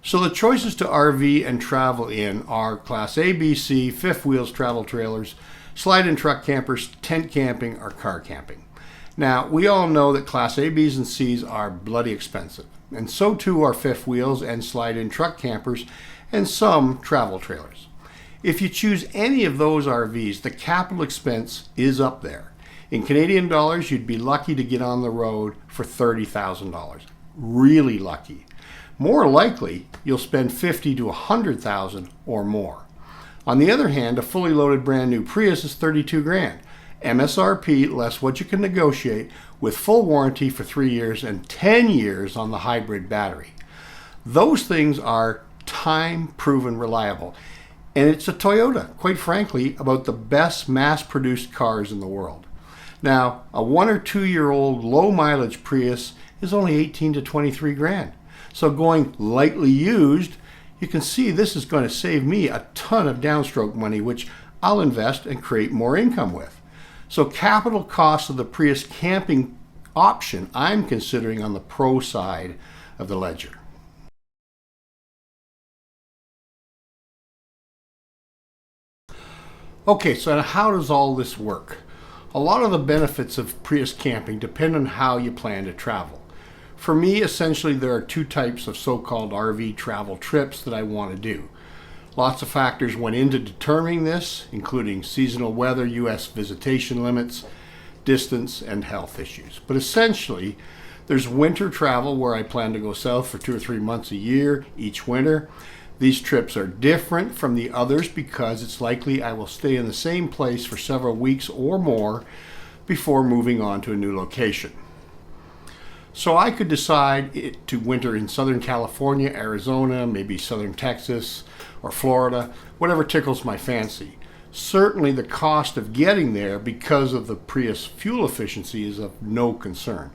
So the choices to RV and travel in are Class A, B, C, fifth wheels travel trailers, slide-in truck campers, tent camping, or car camping. Now, we all know that Class A, Bs, and Cs are bloody expensive, and so too are fifth wheels and slide-in truck campers and some travel trailers. If you choose any of those RVs, the capital expense is up there. In Canadian dollars, you'd be lucky to get on the road for $30,000. Really lucky. More likely, you'll spend $50,000 to $100,000 or more. On the other hand, a fully loaded brand new Prius is $32,000. MSRP less what you can negotiate, with full warranty for 3 years and 10 years on the hybrid battery. Those things are time-proven reliable. And it's a Toyota, quite frankly, about the best mass-produced cars in the world. Now, a 1 or 2 year old low-mileage Prius is only $18,000 to $23,000. So going lightly used, you can see this is going to save me a ton of downstroke money, which I'll invest and create more income with. So capital cost of the Prius camping option I'm considering on the pro side of the ledger. Okay, so how does all this work? A lot of the benefits of Prius camping depend on how you plan to travel. For me, essentially, there are two types of so-called RV travel trips that I want to do. Lots of factors went into determining this, including seasonal weather, U.S. visitation limits, distance, and health issues. But essentially, there's winter travel where I plan to go south for 2 or 3 months a year each winter. These trips are different from the others because it's likely I will stay in the same place for several weeks or more before moving on to a new location. So I could decide to winter in Southern California, Arizona, maybe Southern Texas, or Florida, whatever tickles my fancy. Certainly the cost of getting there because of the Prius fuel efficiency is of no concern.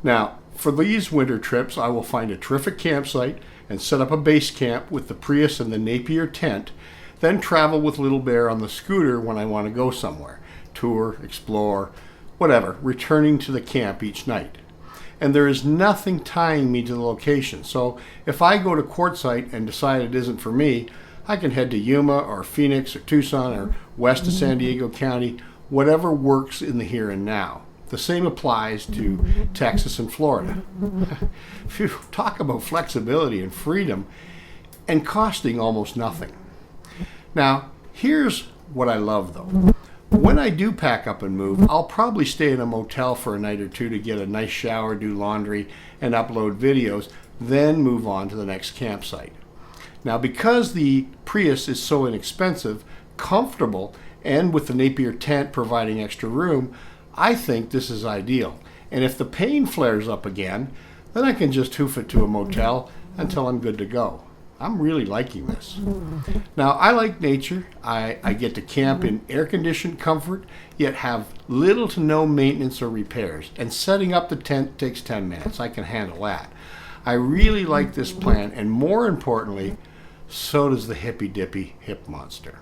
Now, for these winter trips, I will find a terrific campsite and set up a base camp with the Prius and the Napier tent, then travel with Little Bear on the scooter when I want to go somewhere, tour, explore, whatever, returning to the camp each night. And there is nothing tying me to the location. So if I go to Quartzsite and decide it isn't for me, I can head to Yuma or Phoenix or Tucson or west of San Diego County, whatever works in the here and now. The same applies to Texas and Florida. Phew, talk about flexibility and freedom and costing almost nothing. Now, here's what I love though. When I do pack up and move, I'll probably stay in a motel for a night or two to get a nice shower, do laundry, and upload videos, then move on to the next campsite. Now, because the Prius is so inexpensive, comfortable, and with the Napier tent providing extra room, I think this is ideal. And if the pain flares up again, then I can just hoof it to a motel until I'm good to go. I'm really liking this. Now, I like nature. I get to camp in air-conditioned comfort, yet have little to no maintenance or repairs. And setting up the tent takes 10 minutes. I can handle that. I really like this plan, and more importantly, so does the hippy-dippy hip monster.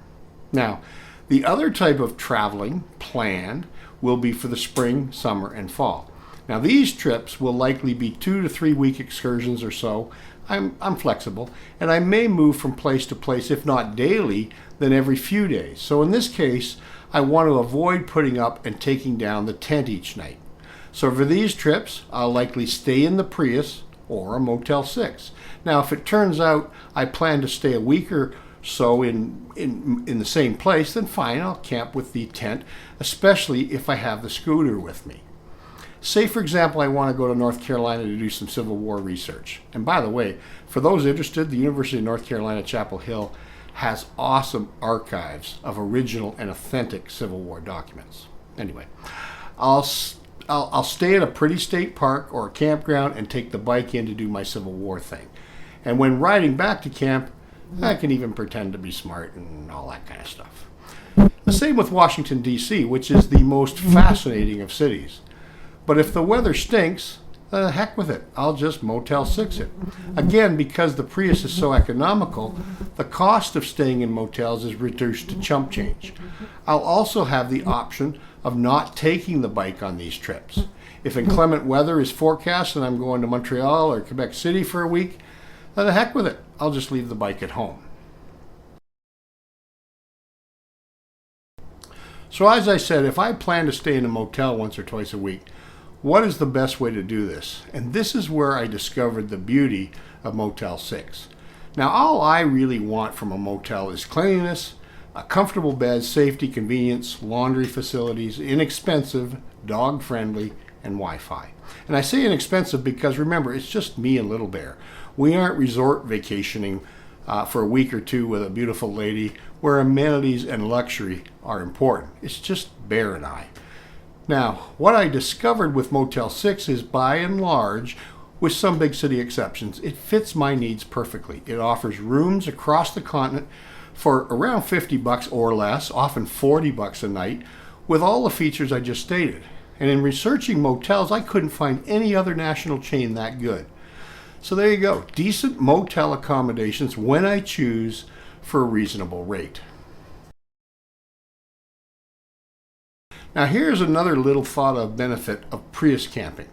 Now, the other type of traveling planned will be for the spring, summer, and fall. Now, these trips will likely be 2 to 3 week excursions or so. I'm flexible, and I may move from place to place, if not daily, then every few days. So in this case, I want to avoid putting up and taking down the tent each night. So for these trips, I'll likely stay in the Prius or a Motel 6. Now, if it turns out I plan to stay a week or so in the same place, then fine, I'll camp with the tent, especially if I have the scooter with me. Say, for example, I want to go to North Carolina to do some Civil War research. And by the way, for those interested, the University of North Carolina, Chapel Hill has awesome archives of original and authentic Civil War documents. Anyway, I'll stay at a pretty state park or a campground and take the bike in to do my Civil War thing. And when riding back to camp, I can even pretend to be smart and all that kind of stuff. The same with Washington, D.C., which is the most fascinating of cities. But if the weather stinks, heck with it. I'll just Motel 6 it. Again, because the Prius is so economical, the cost of staying in motels is reduced to chump change. I'll also have the option of not taking the bike on these trips. If inclement weather is forecast and I'm going to Montreal or Quebec City for a week, The heck with it, I'll just leave the bike at home. So as I said, if I plan to stay in a motel once or twice a week, what is the best way to do this? And this is where I discovered the beauty of Motel 6. Now, all I really want from a motel is cleanliness, a comfortable bed, safety, convenience, laundry facilities, inexpensive, dog-friendly, and Wi-Fi. And I say inexpensive because remember, it's just me and Little Bear. We aren't resort vacationing for a week or two with a beautiful lady where amenities and luxury are important. It's just Bear and I. Now, what I discovered with Motel 6 is by and large, with some big city exceptions, it fits my needs perfectly. It offers rooms across the continent for around $50 or less, often $40 a night, with all the features I just stated. And in researching motels, I couldn't find any other national chain that good. So there you go, decent motel accommodations when I choose for a reasonable rate. Now here's another little thought of benefit of Prius camping.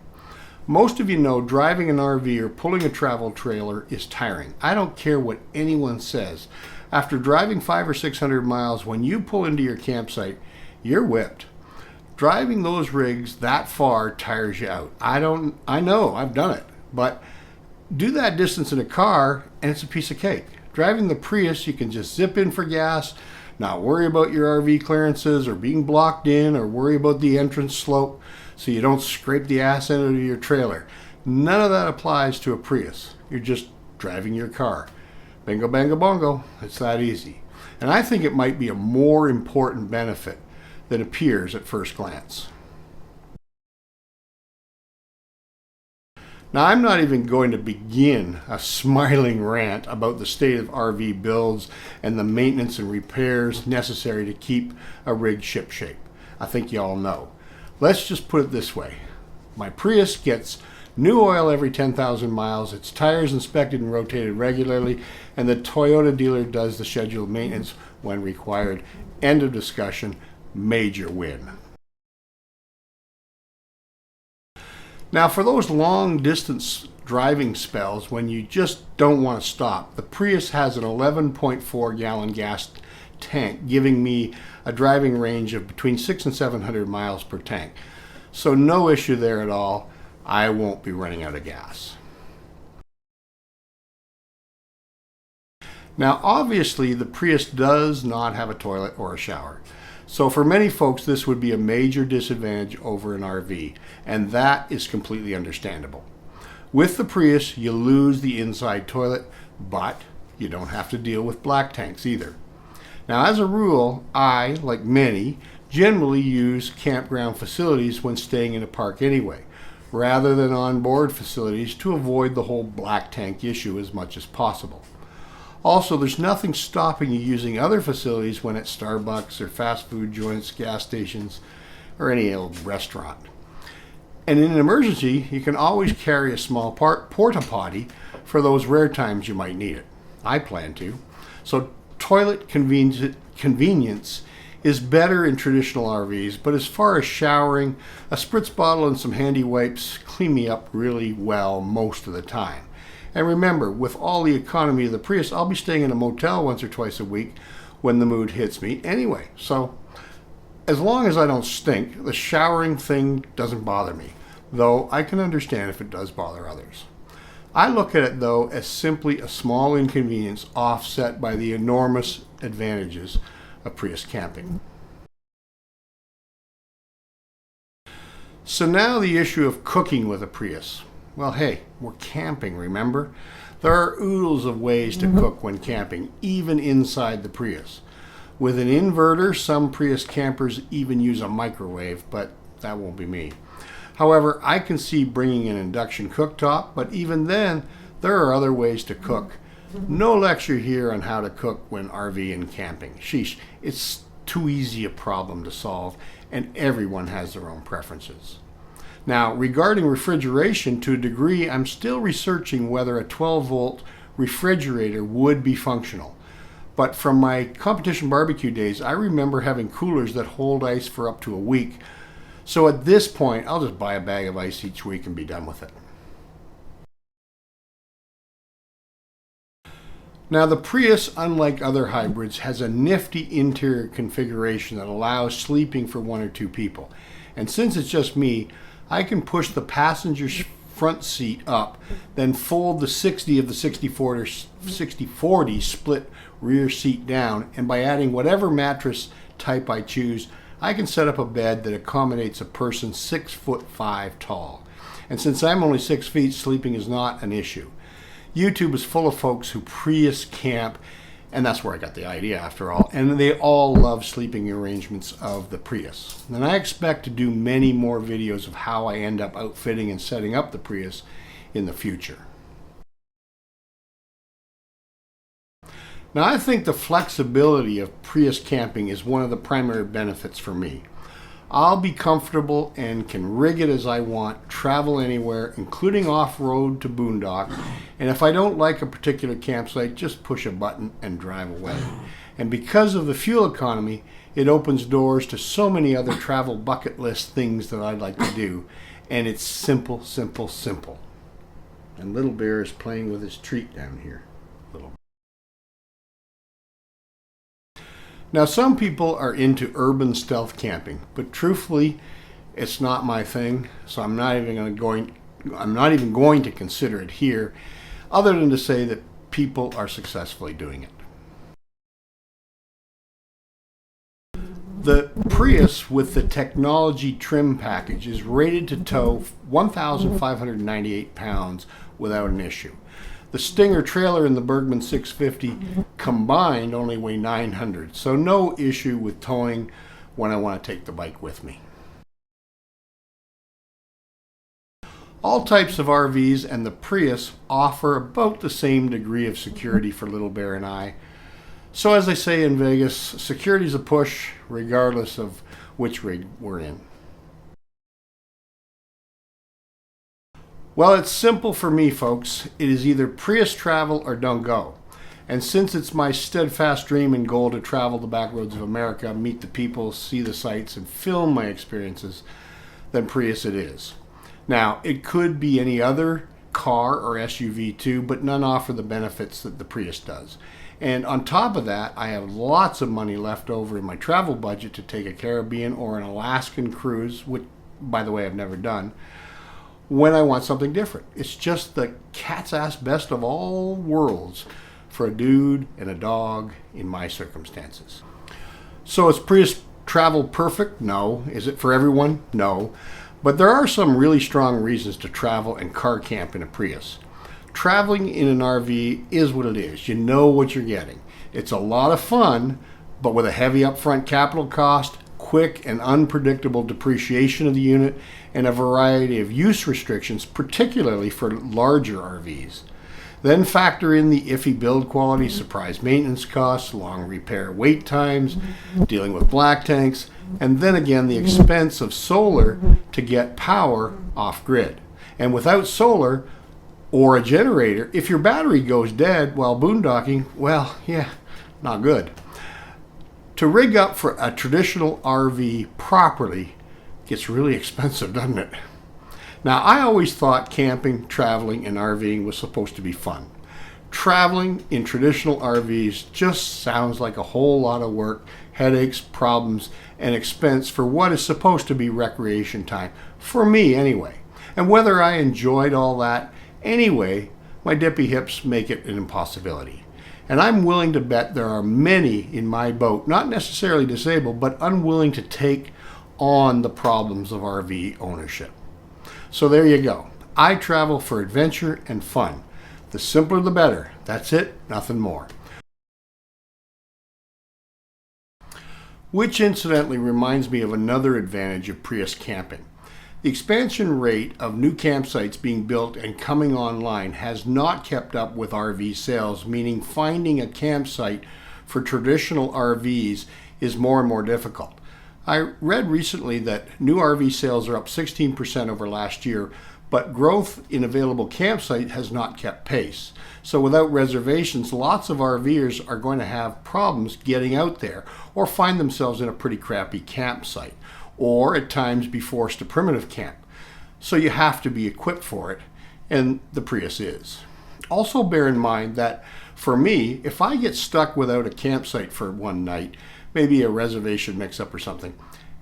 Most of you know driving an RV or pulling a travel trailer is tiring. I don't care what anyone says. After driving 500 or 600 miles, when you pull into your campsite, you're whipped. Driving those rigs that far tires you out. I know, I've done it, but do that distance in a car and it's a piece of cake. Driving the Prius, you can just zip in for gas, not worry about your RV clearances or being blocked in or worry about the entrance slope so you don't scrape the ass end of your trailer. None of that applies to a Prius. You're just driving your car. Bingo, bango, bongo. It's that easy. And I think it might be a more important benefit than appears at first glance. Now, I'm not even going to begin a smiling rant about the state of RV builds and the maintenance and repairs necessary to keep a rig shipshape. I think you all know. Let's just put it this way. My Prius gets new oil every 10,000 miles, its tires inspected and rotated regularly, and the Toyota dealer does the scheduled maintenance when required. End of discussion. Major win. Now, for those long distance driving spells when you just don't want to stop, the Prius has an 11.4 gallon gas tank, giving me a driving range of between 600 and 700 miles per tank. So no issue there at all. I won't be running out of gas. Now, obviously, the Prius does not have a toilet or a shower. So for many folks, this would be a major disadvantage over an RV, and that is completely understandable. With the Prius, you lose the inside toilet, but you don't have to deal with black tanks either. Now, as a rule, I, like many, generally use campground facilities when staying in a park anyway, rather than on-board facilities to avoid the whole black tank issue as much as possible. Also, there's nothing stopping you using other facilities when at Starbucks or fast food joints, gas stations, or any old restaurant. And in an emergency, you can always carry a small porta potty for those rare times you might need it. I plan to. So toilet convenience is better in traditional RVs, but as far as showering, a spritz bottle and some handy wipes clean me up really well most of the time. And remember, with all the economy of the Prius, I'll be staying in a motel once or twice a week when the mood hits me anyway. So as long as I don't stink, the showering thing doesn't bother me, though I can understand if it does bother others. I look at it, though, as simply a small inconvenience offset by the enormous advantages of Prius camping. So now the issue of cooking with a Prius. Well, hey, we're camping, remember? There are oodles of ways to cook when camping, even inside the Prius. With an inverter, some Prius campers even use a microwave, but that won't be me. However, I can see bringing an induction cooktop, but even then, there are other ways to cook. No lecture here on how to cook when RV and camping. Sheesh, it's too easy a problem to solve, and everyone has their own preferences. Now, regarding refrigeration, to a degree, I'm still researching whether a 12-volt refrigerator would be functional. But from my competition barbecue days, I remember having coolers that hold ice for up to a week. So at this point, I'll just buy a bag of ice each week and be done with it. Now the Prius, unlike other hybrids, has a nifty interior configuration that allows sleeping for 1 or 2 people. And since it's just me, I can push the passenger's front seat up, then fold the 60 of the 60/40 split rear seat down, and by adding whatever mattress type I choose, I can set up a bed that accommodates a person 6'5" tall. And since I'm only 6 feet, sleeping is not an issue. YouTube is full of folks who Prius camp, and that's where I got the idea after all, and they all love sleeping arrangements of the Prius. And I expect to do many more videos of how I end up outfitting and setting up the Prius in the future. Now I think the flexibility of Prius camping is one of the primary benefits for me. I'll be comfortable and can rig it as I want, travel anywhere, including off-road to boondock, and if I don't like a particular campsite, just push a button and drive away. And because of the fuel economy, it opens doors to so many other travel bucket list things that I'd like to do, and it's simple, simple, simple. And Little Bear is playing with his treat down here. Now some people are into urban stealth camping, but truthfully, it's not my thing, so I'm not even going to consider it here, other than to say that people are successfully doing it. The Prius with the technology trim package is rated to tow 1,598 pounds without an issue. The Stinger trailer and the Bergman 650 combined only weigh 900, so no issue with towing when I want to take the bike with me. All types of RVs and the Prius offer about the same degree of security for Little Bear and I. So as they say in Vegas, security's a push regardless of which rig we're in. Well, it's simple for me, folks. It is either Prius travel or don't go. And since it's my steadfast dream and goal to travel the back roads of America, meet the people, see the sights, and film my experiences, then Prius it is. Now, it could be any other car or SUV too, but none offer the benefits that the Prius does. And on top of that, I have lots of money left over in my travel budget to take a Caribbean or an Alaskan cruise, which, by the way, I've never done, when I want something different. It's just the cat's ass best of all worlds for a dude and a dog in my circumstances. So is Prius travel perfect? No. Is it for everyone? No. But there are some really strong reasons to travel and car camp in a Prius. Traveling in an RV is what it is. You know what you're getting. It's a lot of fun, but with a heavy upfront capital cost, quick and unpredictable depreciation of the unit, and a variety of use restrictions, particularly for larger RVs. Then factor in the iffy build quality, surprise maintenance costs, long repair wait times, dealing with black tanks, and then again the expense of solar to get power off-grid. And without solar or a generator, if your battery goes dead while boondocking, well, yeah, not good. To rig up for a traditional RV properly gets really expensive, doesn't it? Now, I always thought camping, traveling, and RVing was supposed to be fun. Traveling in traditional RVs just sounds like a whole lot of work, headaches, problems, and expense for what is supposed to be recreation time, for me anyway. And whether I enjoyed all that, anyway, my dippy hips make it an impossibility. And I'm willing to bet there are many in my boat, not necessarily disabled, but unwilling to take on the problems of RV ownership. So there you go. I travel for adventure and fun. The simpler the better. That's it, nothing more. Which incidentally reminds me of another advantage of Prius camping. The expansion rate of new campsites being built and coming online has not kept up with RV sales, meaning finding a campsite for traditional RVs is more and more difficult. I read recently that new RV sales are up 16% over last year, but growth in available campsite has not kept pace. So without reservations, lots of RVers are going to have problems getting out there or find themselves in a pretty crappy campsite, or at times be forced to primitive camp. So you have to be equipped for it, and the Prius is. Also bear in mind that For me, if I get stuck without a campsite for one night, maybe a reservation mix-up or something,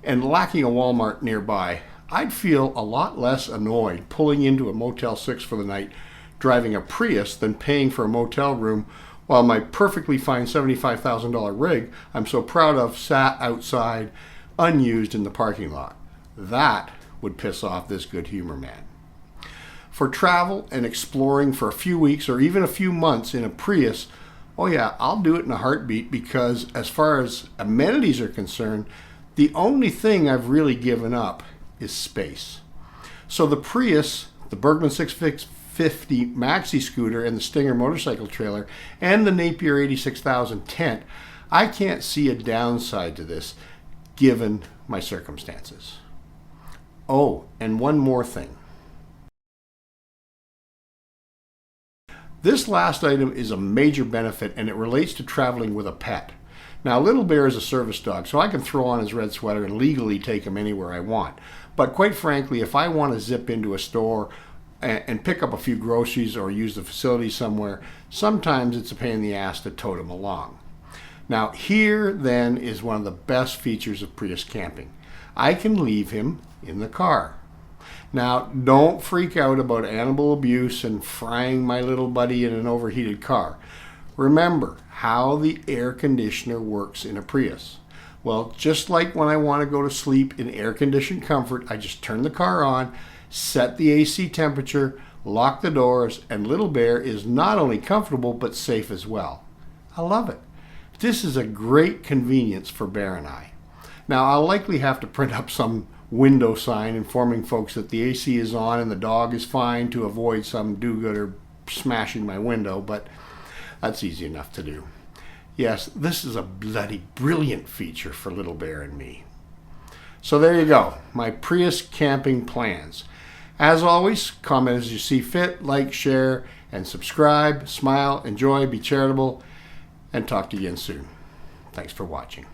and lacking a Walmart nearby, I'd feel a lot less annoyed pulling into a Motel 6 for the night, driving a Prius, than paying for a motel room while my perfectly fine $75,000 rig I'm so proud of sat outside, unused in the parking lot. That would piss off this good humor man. For travel and exploring for a few weeks or even a few months in a Prius, oh yeah, I'll do it in a heartbeat, because as far as amenities are concerned, the only thing I've really given up is space. So the Prius, the Bergman 650 maxi scooter, and the Stinger motorcycle trailer, and the Napier 86,000 tent, I can't see a downside to this given my circumstances. Oh, and one more thing. This last item is a major benefit, and it relates to traveling with a pet. Now, Little Bear is a service dog, so I can throw on his red sweater and legally take him anywhere I want. But quite frankly, if I want to zip into a store and pick up a few groceries or use the facility somewhere, sometimes it's a pain in the ass to tote him along. Now, here then is one of the best features of Prius camping. I can leave him in the car. Now, don't freak out about animal abuse and frying my little buddy in an overheated car. Remember how the air conditioner works in a Prius. Well, just like when I want to go to sleep in air-conditioned comfort, I just turn the car on, set the AC temperature, lock the doors, and Little Bear is not only comfortable but safe as well. I love it. This is a great convenience for Bear and I. Now, I'll likely have to print up some window sign informing folks that the AC is on and the dog is fine to avoid some do-gooder smashing my window, but that's easy enough to do. Yes, this is a bloody brilliant feature for Little Bear and me. So there you go, my Prius camping plans. As always, comment as you see fit, like, share, and subscribe. Smile, enjoy, be charitable, and talk to you again soon. Thanks for watching.